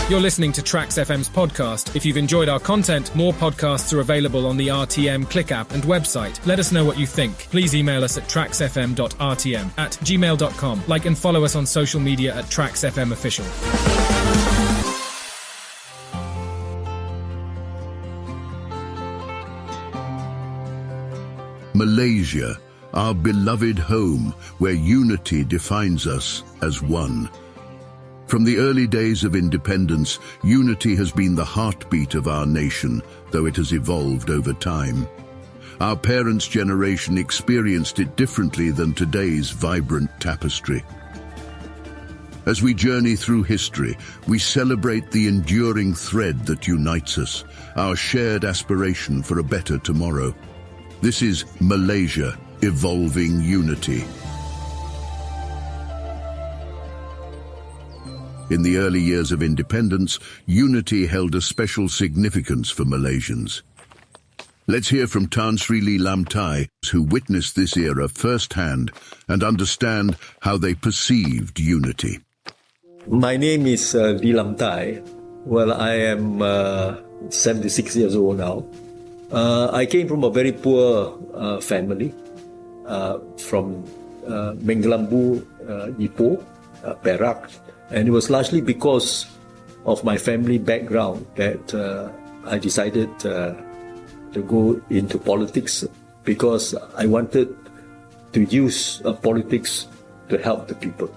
You're listening to TRAXXfm's podcast. If you've enjoyed our content, more podcasts are available on the RTM Click app and website. Let us know what you think. Please email us at traxxfm.rtm@gmail.com. Like and follow us on social media at TRAXXfm Official. Malaysia, our beloved home, where unity defines us as one. From the early days of independence, unity has been the heartbeat of our nation, though it has evolved over time. Our parents' generation experienced it differently than today's vibrant tapestry. As we journey through history, we celebrate the enduring thread that unites us, our shared aspiration for a better tomorrow. This is Malaysia, evolving unity. In the early years of independence, unity held a special significance for Malaysians. Let's hear from Tan Sri Lam Thai, who witnessed this era firsthand and understand how they perceived unity. My name is Lam Thai. Well, I am 76 years old now. I came from a very poor family from Menggelambu, Ipoh, Perak. And it was largely because of my family background that I decided to go into politics, because I wanted to use politics to help the people.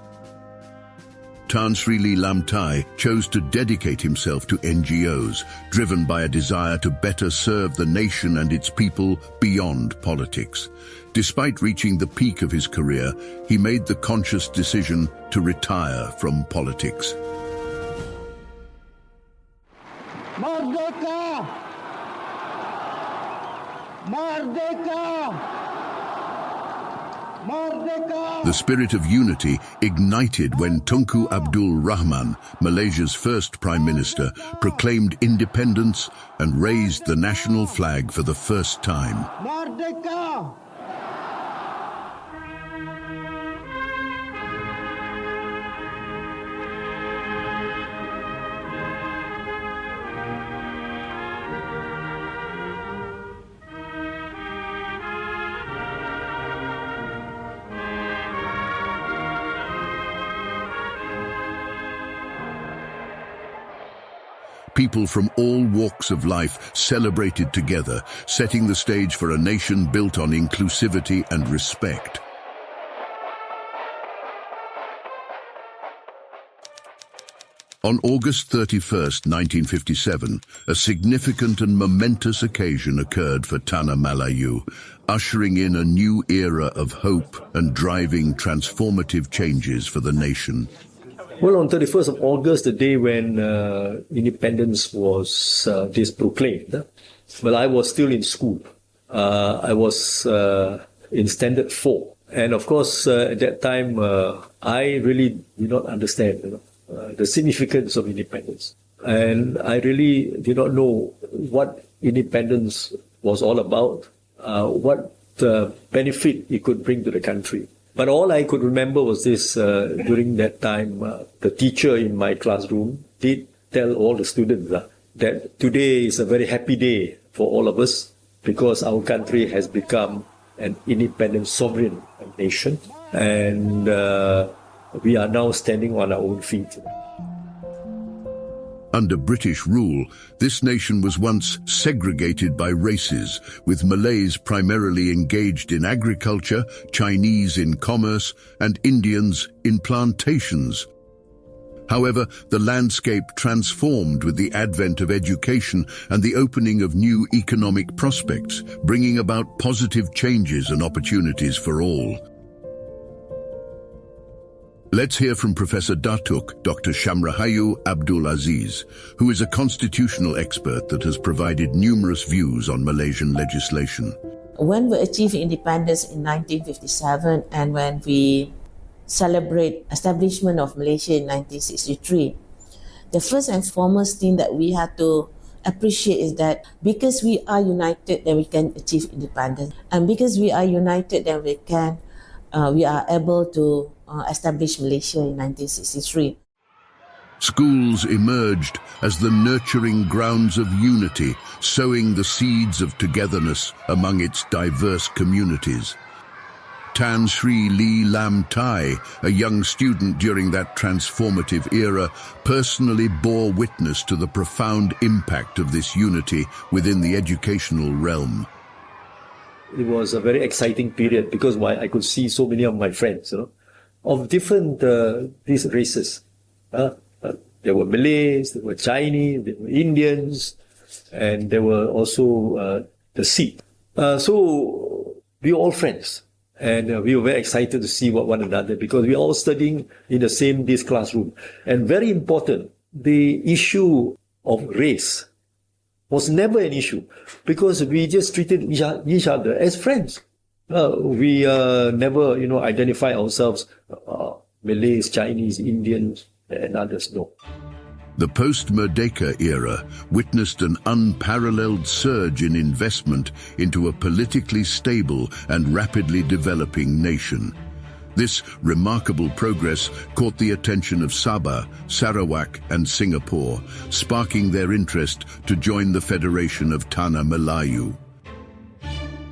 Tan Sri Lam Thai chose to dedicate himself to NGOs, driven by a desire to better serve the nation and its people beyond politics. Despite reaching the peak of his career, he made the conscious decision to retire from politics. Merdeka! Merdeka! Merdeka! The spirit of unity ignited when Tunku Abdul Rahman, Malaysia's first Prime Minister, proclaimed independence and raised the national flag for the first time. Merdeka! People from all walks of life celebrated together, setting the stage for a nation built on inclusivity and respect. On August 31st, 1957, a significant and momentous occasion occurred for Tanah Melayu, ushering in a new era of hope and driving transformative changes for the nation. Well, on 31st of August, the day when independence was proclaimed, well, I was still in school. I was in Standard 4. And of course, at that time, I really did not understand the significance of independence. And I really did not know what independence was all about, what benefit it could bring to the country. But all I could remember was this, during that time, the teacher in my classroom did tell all the students that today is a very happy day for all of us, because our country has become an independent sovereign nation, and we are now standing on our own feet. Under British rule, this nation was once segregated by races, with Malays primarily engaged in agriculture, Chinese in commerce, and Indians in plantations. However, the landscape transformed with the advent of education and the opening of new economic prospects, bringing about positive changes and opportunities for all. Let's hear from Professor Datuk Dr. Shamrahayu Abdul Aziz, who is a constitutional expert that has provided numerous views on Malaysian legislation. When we achieved independence in 1957 and when we celebrate establishment of Malaysia in 1963, the first and foremost thing that we have to appreciate is that because we are united, then we can achieve independence. And because we are united, then we are able to establish Malaysia in 1963. Schools emerged as the nurturing grounds of unity, sowing the seeds of togetherness among its diverse communities. Tan Sri Lee Lam Thai, a young student during that transformative era, personally bore witness to the profound impact of this unity within the educational realm. It was a very exciting period because I could see so many of my friends, of different these races. There were Malays, there were Chinese, there were Indians, and there were also the Sikh. So we were all friends, and we were very excited to see one another because we were all studying in the this classroom. And very important, the issue of race was never an issue because we just treated each other as friends. We never, identify ourselves Malays, Chinese, Indians, and others. No. The post-Merdeka era witnessed an unparalleled surge in investment into a politically stable and rapidly developing nation. This remarkable progress caught the attention of Sabah, Sarawak, and Singapore, sparking their interest to join the Federation of Tanah Melayu.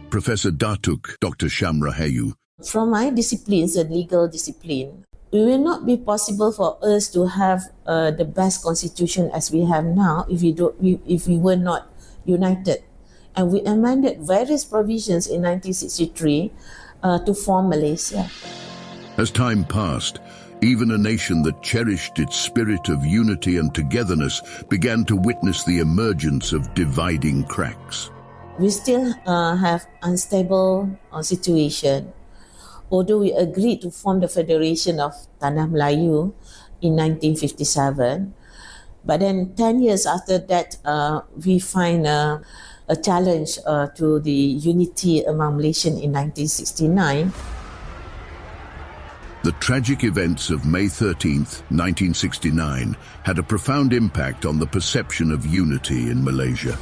Professor Datuk Dr. Shamrahayu. From my disciplines, the legal discipline, it will not be possible for us to have the best constitution as we have now if we were not united. And we amended various provisions in 1963 to form Malaysia. As time passed, even a nation that cherished its spirit of unity and togetherness began to witness the emergence of dividing cracks. We still have unstable situation. Although we agreed to form the Federation of Tanah Melayu in 1957, but then 10 years after that, we find a challenge to the unity among Malaysians in 1969. The tragic events of May 13th, 1969 had a profound impact on the perception of unity in Malaysia.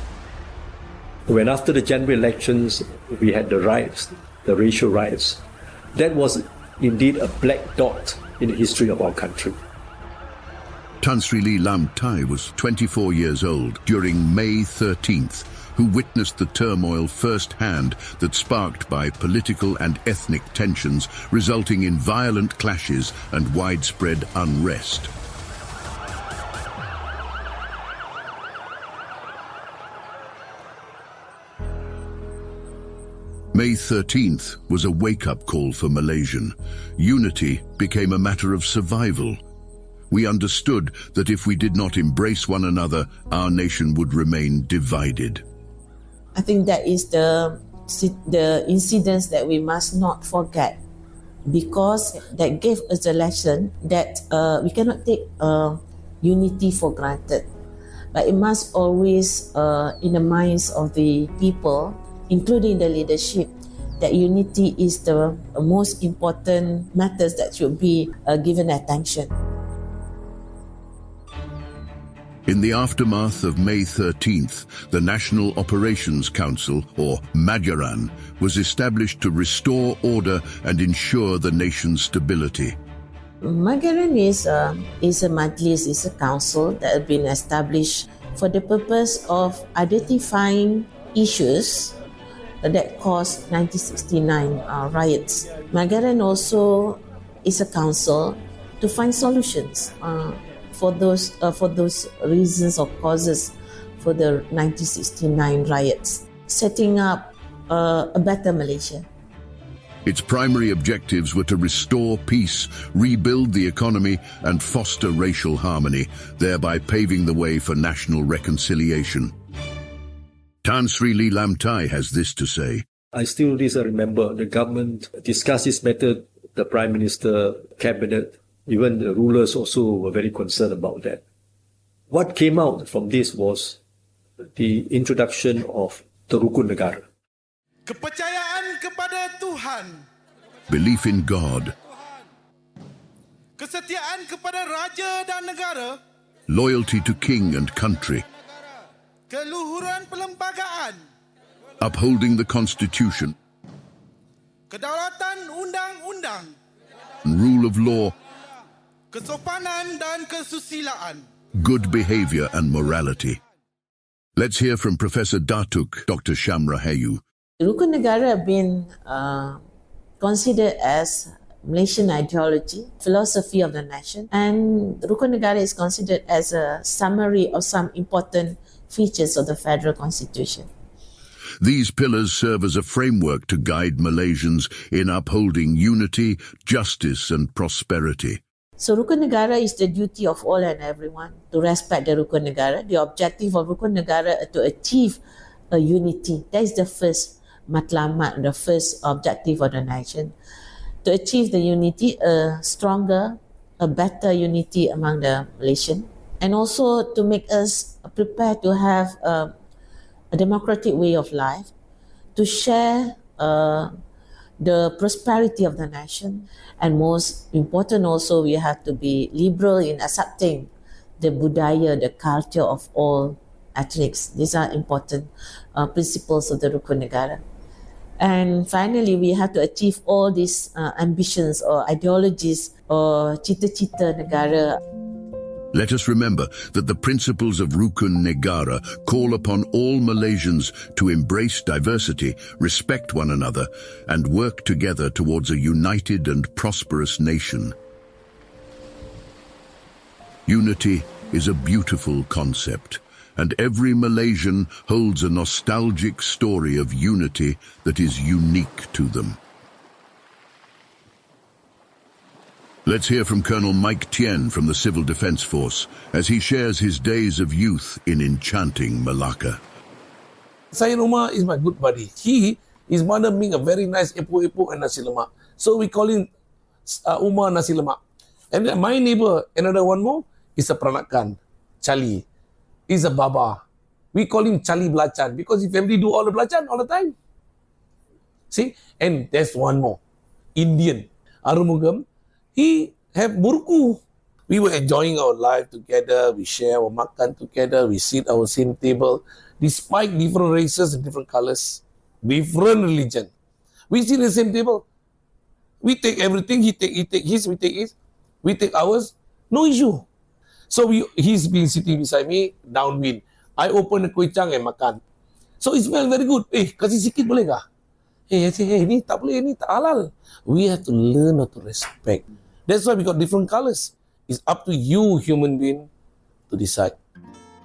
When after the general elections, we had the riots, the racial riots, that was indeed a black dot in the history of our country. Tan Sri Lee Lam Thai was 24 years old during May 13th, who witnessed the turmoil firsthand that sparked by political and ethnic tensions, resulting in violent clashes and widespread unrest. May 13th was a wake-up call for Malaysian. Unity became a matter of survival. We understood that if we did not embrace one another, our nation would remain divided. I think that is the incidents that we must not forget, because that gave us a lesson that we cannot take unity for granted. But it must always, in the minds of the people, including the leadership, that unity is the most important matters that should be given attention. In the aftermath of May 13th, the National Operations Council, or Majaran, was established to restore order and ensure the nation's stability. Majaran is a majlis, is a council that has been established for the purpose of identifying issues that caused 1969 riots. Majaran also is a council to find solutions for those reasons or causes for the 1969 riots, setting up a better Malaysia. Its primary objectives were to restore peace, rebuild the economy, and foster racial harmony, thereby paving the way for national reconciliation. Tan Sri Lee Lam Thai has this to say. I still remember the government discussed this matter, the Prime Minister, Cabinet, even the rulers also were very concerned about that. What came out from this was the introduction of the Rukun Negara. Kepercayaan kepada Tuhan. Belief in God. Kesetiaan kepada raja dan negara. Loyalty to king and country. Keluhuran perlembagaan. Upholding the Constitution. Kedaulatan undang-undang. And rule of law. kesopanan dan kesusilaan. good behavior and morality. Let's hear from Professor Datuk Dr. Shamra Hayu. Rukun Negara have been considered as Malaysian ideology, philosophy of the nation, and Rukun Negara is considered as a summary of some important features of the Federal Constitution. These pillars serve as a framework to guide Malaysians in upholding unity, justice and prosperity. So Rukun Negara is the duty of all and everyone to respect the Rukun Negara. The objective of Rukun Negara is to achieve a unity. That is the first matlamat, the first objective of the nation. To achieve the unity, a stronger, a better unity among the Malaysian, and also to make us prepare to have a democratic way of life, to share the prosperity of the nation, and most important also, we have to be liberal in accepting the budaya, the culture of all ethnics. These are important principles of the Rukun Negara. And finally, we have to achieve all these ambitions or ideologies or cita-cita negara. Let us remember that the principles of Rukun Negara call upon all Malaysians to embrace diversity, respect one another, and work together towards a united and prosperous nation. Unity is a beautiful concept, and every Malaysian holds a nostalgic story of unity that is unique to them. Let's hear from Colonel Mike Tien from the Civil Defence Force as he shares his days of youth in enchanting Malacca. Sayyid Umar is my good buddy. His mother make a very nice epok-epok and nasi lemak. So we call him Umar Nasi Lemak. And then my neighbor, another one more, is a peranakan, Charlie. He's a baba. We call him Charlie Belacan because his family do all the belacan all the time. See? And there's one more, Indian, Arumugam. He have burku. We were enjoying our life together. We share our makan together. We sit our same table. Despite different races and different colors, different religion, we sit at the same table. We take everything. He take his. We take his. We take ours. No issue. So he's been sitting beside me downwind. I open the kuih chang and makan. So it smells very good. Kasih sikit boleh kah? I say, ni tak boleh, ni tak halal. We have to learn how to respect. That's why we got different colors. It's up to you, human being, to decide.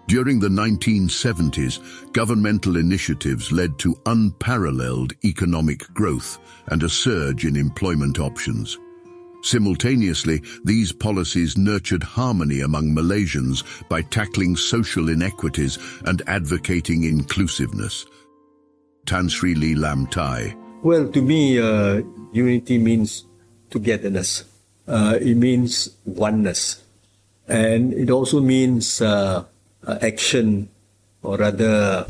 During the 1970s, governmental initiatives led to unparalleled economic growth and a surge in employment options. Simultaneously, these policies nurtured harmony among Malaysians by tackling social inequities and advocating inclusiveness. Tan Sri Lee Lam Thai. Well, to me, unity means togetherness. It means oneness. And it also means action, or rather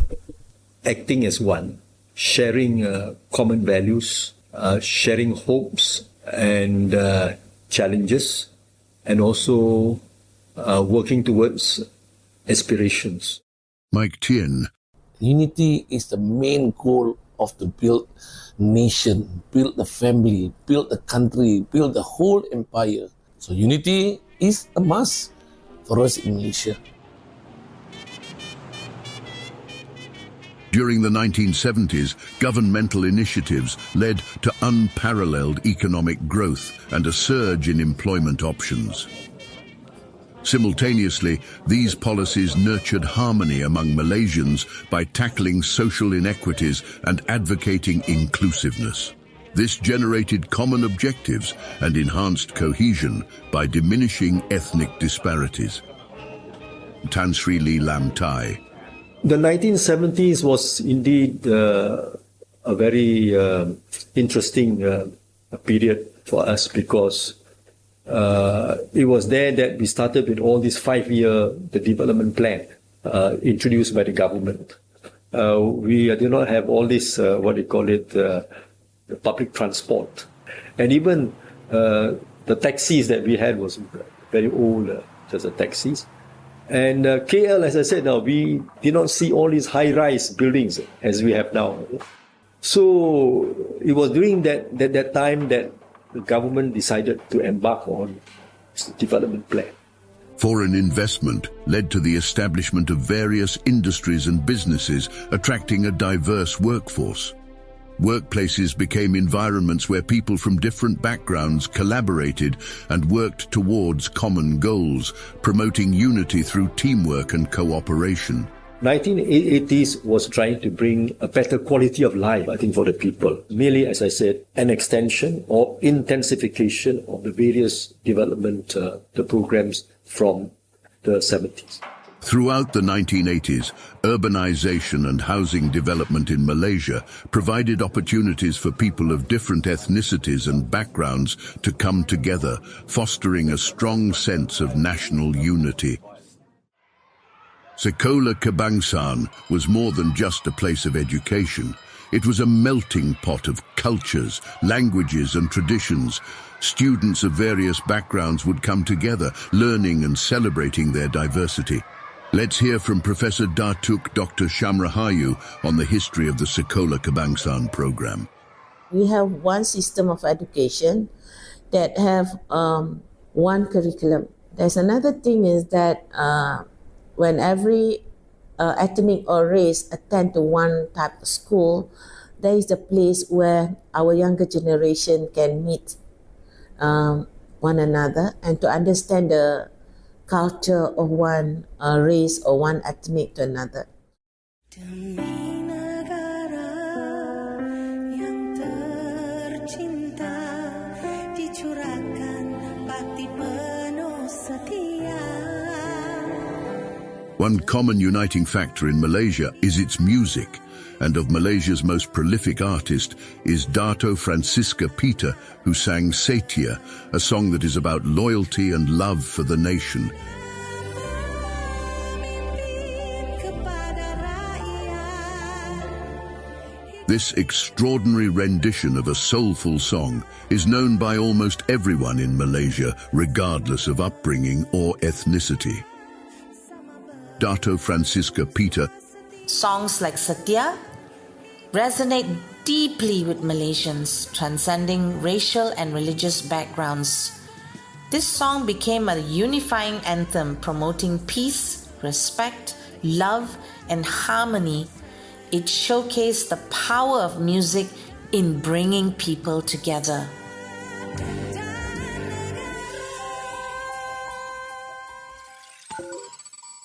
acting as one, sharing common values, sharing hopes and challenges, and also working towards aspirations. Mike Tien. Unity is the main goal of the build nation, build the family, build the country, build the whole empire. So unity is a must for us in Malaysia. During the 1970s, governmental initiatives led to unparalleled economic growth and a surge in employment options. Simultaneously, these policies nurtured harmony among Malaysians by tackling social inequities and advocating inclusiveness. This generated common objectives and enhanced cohesion by diminishing ethnic disparities. Tan Sri Lee Lam Thai. The 1970s was indeed a very interesting period for us, because it was there that we started with all this 5-year development plan introduced by the government. We did not have all this, what they call it, the public transport. And even the taxis that we had was very old, just the taxis. And KL, as I said now, we did not see all these high-rise buildings as we have now. So it was during that time that the government decided to embark on development plan. Foreign investment led to the establishment of various industries and businesses, attracting a diverse workforce. Workplaces became environments where people from different backgrounds collaborated and worked towards common goals, promoting unity through teamwork and cooperation. 1980s was trying to bring a better quality of life, I think, for the people. Merely, as I said, an extension or intensification of the various development the programs from the 70s. Throughout the 1980s, urbanization and housing development in Malaysia provided opportunities for people of different ethnicities and backgrounds to come together, fostering a strong sense of national unity. Sekolah Kebangsaan was more than just a place of education. It was a melting pot of cultures, languages and traditions. Students of various backgrounds would come together, learning and celebrating their diversity. Let's hear from Professor Datuk Dr. Shamrahayu on the history of the Sekolah Kebangsaan program. We have one system of education that have one curriculum. There's another thing is that when every ethnic or race attend to one type of school, there is a place where our younger generation can meet one another and to understand the culture of one race or one ethnic to another. Demi negara yang tercinta, dicurahkan bakti penuh setia. One common uniting factor in Malaysia is its music, and of Malaysia's most prolific artist is Dato' Francisca Peter, who sang Setia, a song that is about loyalty and love for the nation. This extraordinary rendition of a soulful song is known by almost everyone in Malaysia, regardless of upbringing or ethnicity. Dato' Francisca Peter. Songs like Setia resonate deeply with Malaysians, transcending racial and religious backgrounds. This song became a unifying anthem promoting peace, respect, love, and harmony. It showcased the power of music in bringing people together.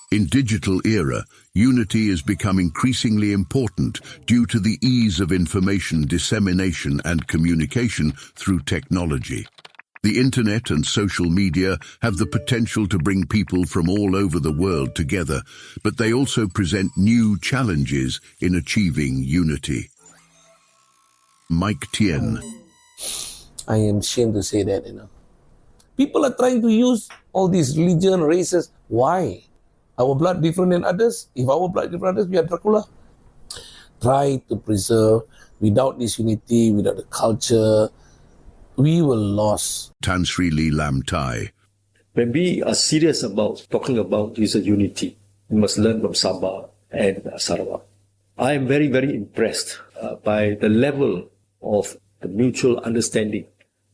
In digital era, unity has become increasingly important due to the ease of information dissemination and communication through technology. The internet and social media have the potential to bring people from all over the world together, but they also present new challenges in achieving unity. Mike Tien. I am ashamed to say that, People are trying to use all these religion, races. Why? Our blood different than others? If our blood different than others, we are Dracula. Try to preserve. Without this unity, without the culture, we will lose. Tan Sri Lee Lam Tai. When we are serious about talking about user unity, we must learn from Sabah and Sarawak. I am very, very impressed by the level of the mutual understanding,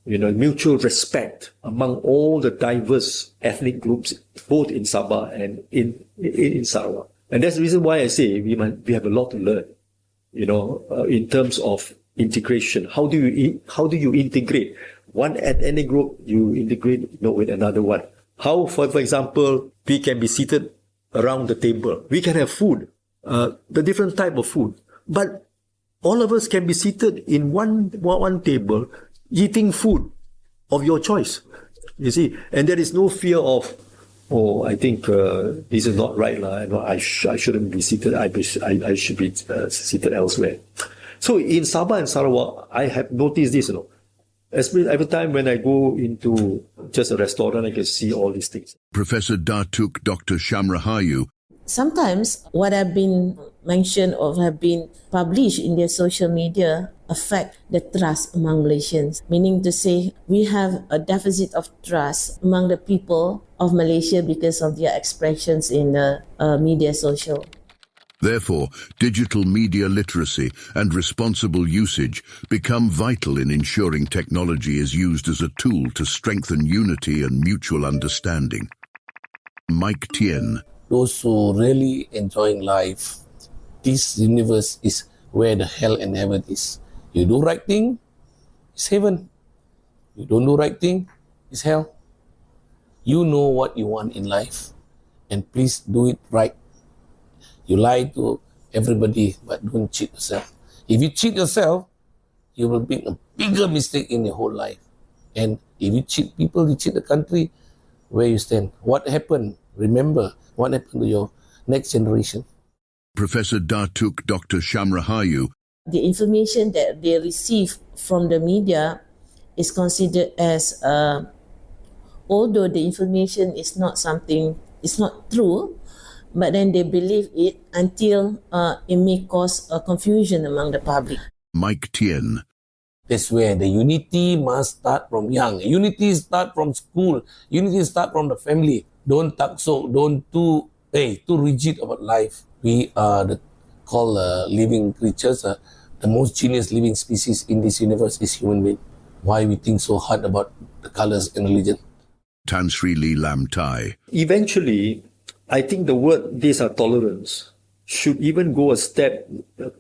mutual respect among all the diverse ethnic groups, both in Sabah and in Sarawak. And that's the reason why I say we have a lot to learn, in terms of integration. How do you integrate one ethnic group? You integrate with another one. How, for example, we can be seated around the table. We can have food, the different type of food, but all of us can be seated in one table, eating food of your choice. You see, and there is no fear of, I think this is not right, I shouldn't be seated. I should be seated elsewhere. So in Sabah and Sarawak, I have noticed this, Especially every time when I go into just a restaurant, I can see all these things. Professor Datuk Dr. Shamrahayu. Sometimes what have been mentioned or have been published in their social media affect the trust among Malaysians. Meaning to say, we have a deficit of trust among the people of Malaysia because of their expressions in the media social. Therefore, digital media literacy and responsible usage become vital in ensuring technology is used as a tool to strengthen unity and mutual understanding. Mike Tien. Those who really enjoying life, this universe is where the hell and heaven is. You do right thing, it's heaven. You don't do right thing, it's hell. You know what you want in life, and please do it right. You lie to everybody, but don't cheat yourself. If you cheat yourself, you will make a bigger mistake in your whole life. And if you cheat people, you cheat the country, where you stand. What happened? Remember, what happened to your next generation? Professor Datuk Dr. Shamrahayu. The information that they receive from the media is considered as, although the information is not true, but then they believe it until it may cause a confusion among the public. Mike Tien. That's where the unity must start from young. Unity start from school. Unity start from the family. Don't talk so, don't too rigid about life. We are called living creatures. The most genius living species in this universe is human being. Why we think so hard about the colors and religion? Tan Sri Lee Lam Tai. Eventually, I think the word tolerance should even go a step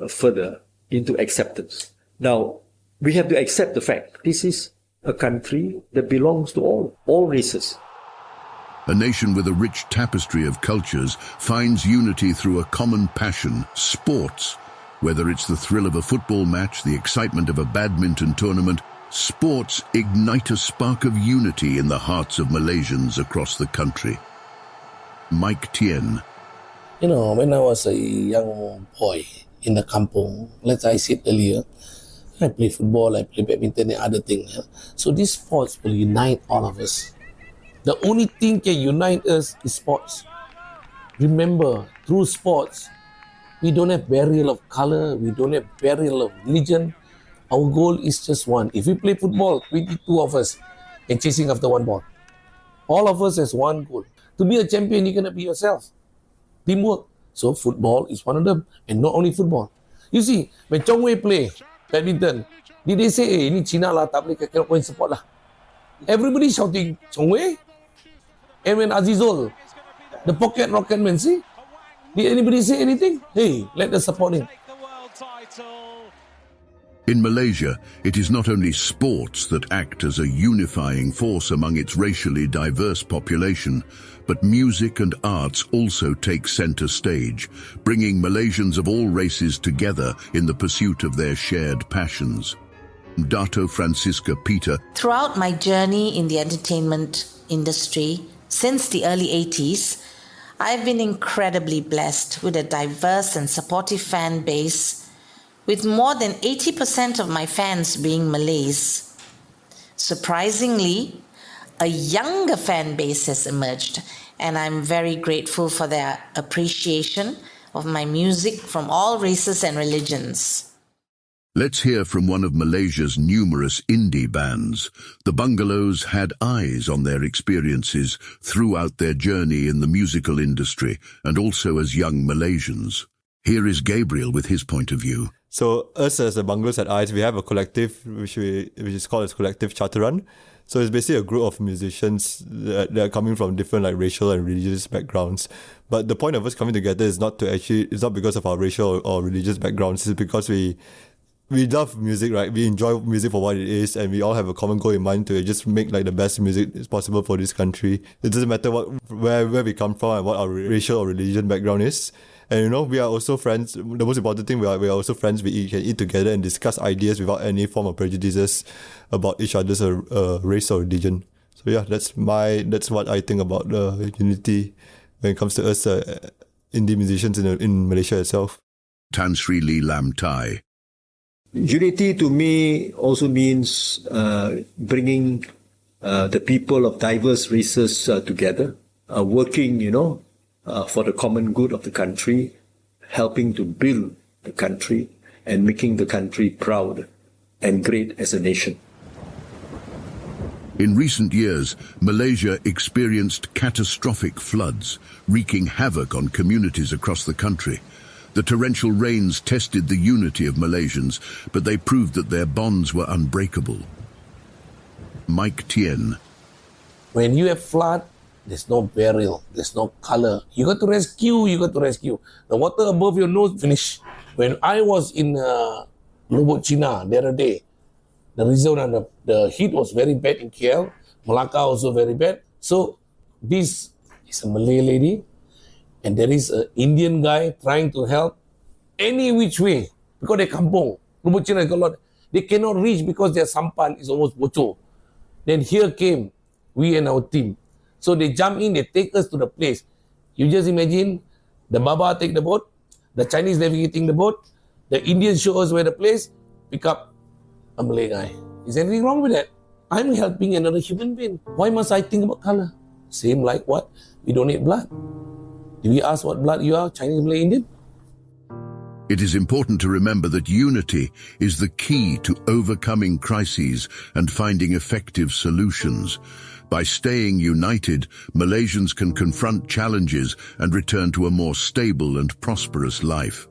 further into acceptance. Now, we have to accept the fact this is a country that belongs to all races. A nation with a rich tapestry of cultures finds unity through a common passion, sports. Whether it's the thrill of a football match, the excitement of a badminton tournament, sports ignite a spark of unity in the hearts of Malaysians across the country. Mike Tien. You know, when I was a young boy in the kampung, like I said earlier, I play football, I play badminton and other things. So these sports will unite all of us. The only thing can unite us is sports. Remember, through sports, we don't have barrier of color, we don't have barrier of religion. Our goal is just one. If we play football, 22 of us and chasing after one ball. All of us has one goal. To be a champion, you're going to be yourself. Teamwork. So football is one of them. And not only football. You see, when Chong Wei play badminton, did they say, hey, ini China lah, tak boleh, cannot go and support lah. Everybody shouting, Chong Wei? And when Azizul, the pocket rocket man, see? Did anybody say anything? Hey, let us support him. In Malaysia, it is not only sports that act as a unifying force among its racially diverse population, but music and arts also take center stage, bringing Malaysians of all races together in the pursuit of their shared passions. Dato Francisca Peter. Throughout my journey in the entertainment industry, since the early 80s, I've been incredibly blessed with a diverse and supportive fan base, with more than 80% of my fans being Malays. Surprisingly, a younger fan base has emerged, and I'm very grateful for their appreciation of my music from all races and religions. Let's hear from one of Malaysia's numerous indie bands. The Bungalows had eyes on their experiences throughout their journey in the musical industry and also as young Malaysians. Here is Gabriel with his point of view. So us as the Bungalows at Eyes, we have a collective which is called as Collective Chataran. So it's basically a group of musicians that are coming from different racial and religious backgrounds. But the point of us coming together is not because of our racial or religious backgrounds. It's because we love music, right? We enjoy music for what it is, and we all have a common goal in mind to just make the best music possible for this country. It doesn't matter where we come from and what our racial or religion background is. And we are also friends. The most important thing, we are also friends. We can eat together and discuss ideas without any form of prejudices about each other's race or religion. So yeah, that's what I think about unity when it comes to us indie musicians in Malaysia itself. Tan Sri Lee Lam Tai. Unity to me also means bringing the people of diverse races together, working, for the common good of the country, helping to build the country and making the country proud and great as a nation. In recent years, Malaysia experienced catastrophic floods, wreaking havoc on communities across the country. The torrential rains tested the unity of Malaysians, but they proved that their bonds were unbreakable. Mike Tien. When you have flood, there's no burial, there's no color. You got to rescue. The water above your nose, finish. When I was in Lombok, China the other day, the reason and the heat was very bad in KL, Malacca also very bad. So this is a Malay lady, and there is an Indian guy trying to help any which way because they kampung. Lombok, China, they cannot reach because their sampan is almost bocor. Then here came we and our team. So they jump in, they take us to the place. You just imagine the Baba take the boat, the Chinese navigating the boat, the Indians show us where the place, pick up a Malay guy. Is there anything wrong with that? I'm helping another human being. Why must I think about color? Same like what? We donate blood. Do we ask what blood you are, Chinese, Malay, Indian? It is important to remember that unity is the key to overcoming crises and finding effective solutions. By staying united, Malaysians can confront challenges and return to a more stable and prosperous life.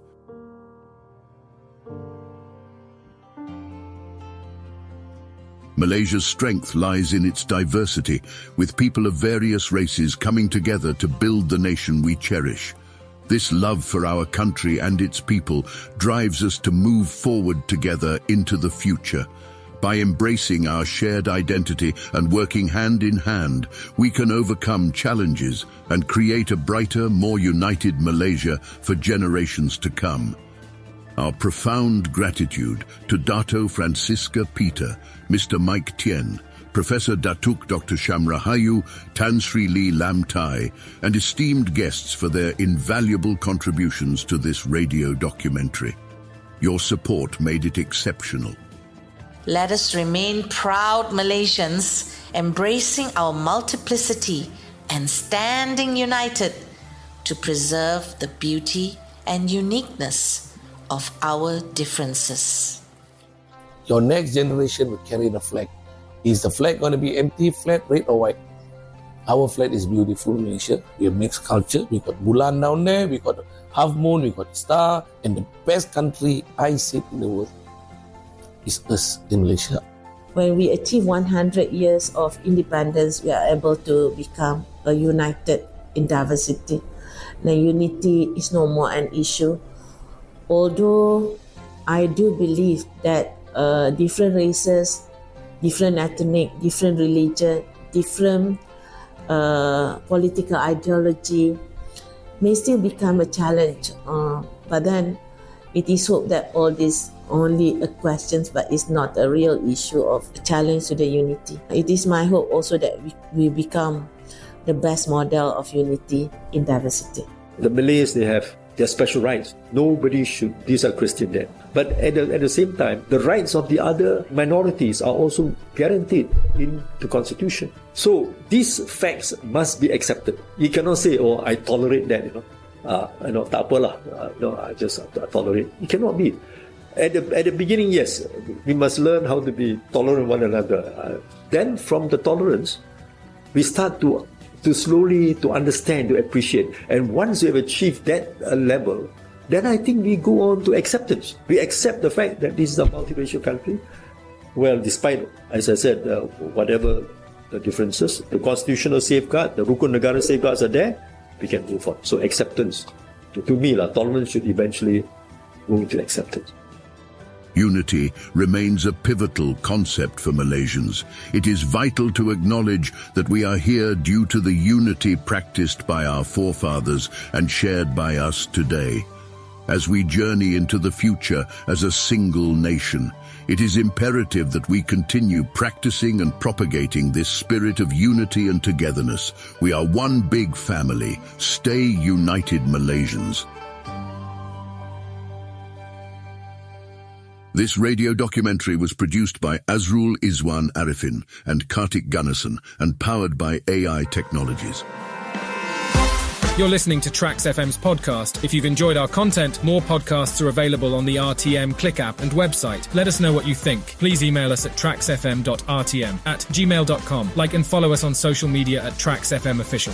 Malaysia's strength lies in its diversity, with people of various races coming together to build the nation we cherish. This love for our country and its people drives us to move forward together into the future. By embracing our shared identity and working hand in hand, we can overcome challenges and create a brighter, more united Malaysia for generations to come. Our profound gratitude to Dato Francisca Peter, Mr. Mike Tien, Professor Datuk Dr. Shamrahayu, Tan Sri Lee Lam Tai, and esteemed guests for their invaluable contributions to this radio documentary. Your support made it exceptional. Let us remain proud Malaysians, embracing our multiplicity and standing united to preserve the beauty and uniqueness of our differences. Your next generation will carry the flag. Is the flag going to be empty, flat, red or white? Our flag is beautiful, Malaysia. We have mixed culture. We got bulan down there, we got half moon, we got star, and the best country I see in the world is us in Malaysia. When we achieve 100 years of independence, we are able to become a united in diversity. Now, unity is no more an issue. Although I do believe that different races, different ethnic, different religion, different political ideology may still become a challenge. But then it is hoped that all this only a question, but it's not a real issue of a challenge to the unity. It is my hope also that we become the best model of unity in diversity. The Malays, they have their special rights. Nobody should, these are Christian then. But at the same time, the rights of the other minorities are also guaranteed in the Constitution. So these facts must be accepted. You cannot say, oh, I tolerate that, tak apalah, I just tolerate. It cannot be. At the beginning, yes, we must learn how to be tolerant one another. Then from the tolerance, we start to slowly to understand, to appreciate. And once we have achieved that level, then I think we go on to acceptance. We accept the fact that this is a multiracial country. Well, despite, as I said, whatever the differences, the constitutional safeguard, the Rukun Negara safeguards are there, we can move on. So acceptance, to me, tolerance should eventually move to acceptance. Unity remains a pivotal concept for Malaysians. It is vital to acknowledge that we are here due to the unity practiced by our forefathers and shared by us today. As we journey into the future as a single nation, it is imperative that we continue practicing and propagating this spirit of unity and togetherness. We are one big family. Stay united, Malaysians. This radio documentary was produced by Azrul Izwan Arifin and Kartik Gunnarsson and powered by AI Technologies. You're listening to TRAXXfm's podcast. If you've enjoyed our content, more podcasts are available on the RTM Click app and website. Let us know what you think. Please email us at traxxfm.rtm@gmail.com. Like and follow us on social media at TRAXXfm Official.